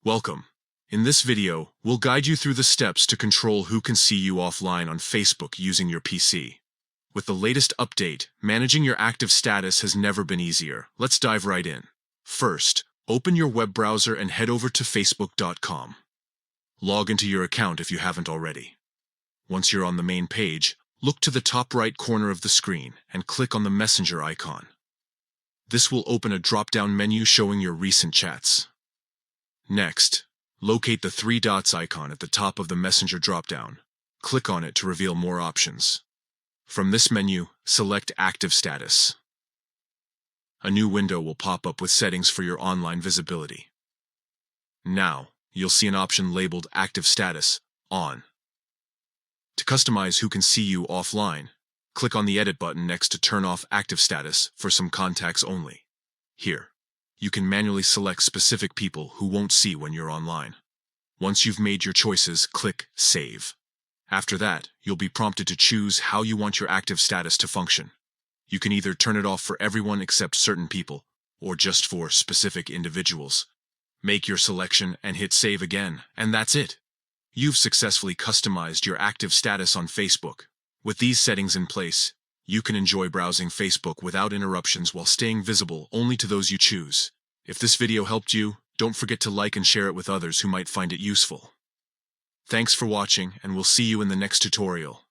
Welcome. In this video, we'll guide you through the steps to control who can see you offline on Facebook using your PC. With the latest update, managing your active status has never been easier. Let's dive right in. First, open your web browser and head over to facebook.com. Log into your account if you haven't already. Once you're on the main page, look to the top right corner of the screen and click on the Messenger icon. This will open a drop-down menu showing your recent chats. Next, locate the three dots icon at the top of the Messenger drop-down. Click on it to reveal more options. From this menu, select Active Status. A new window will pop up with settings for your online visibility. Now, you'll see an option labeled Active Status On. To customize who can see you offline, click on the Edit button next to turn off Active Status for some contacts only. Here, you can manually select specific people who won't see when you're online. Once you've made your choices, click Save. After that, you'll be prompted to choose how you want your active status to function. You can either turn it off for everyone except certain people, or just for specific individuals. Make your selection and hit Save again, and that's it. You've successfully customized your active status on Facebook. With these settings in place, you can enjoy browsing Facebook without interruptions while staying visible only to those you choose. If this video helped you, don't forget to like and share it with others who might find it useful. Thanks for watching, and we'll see you in the next tutorial.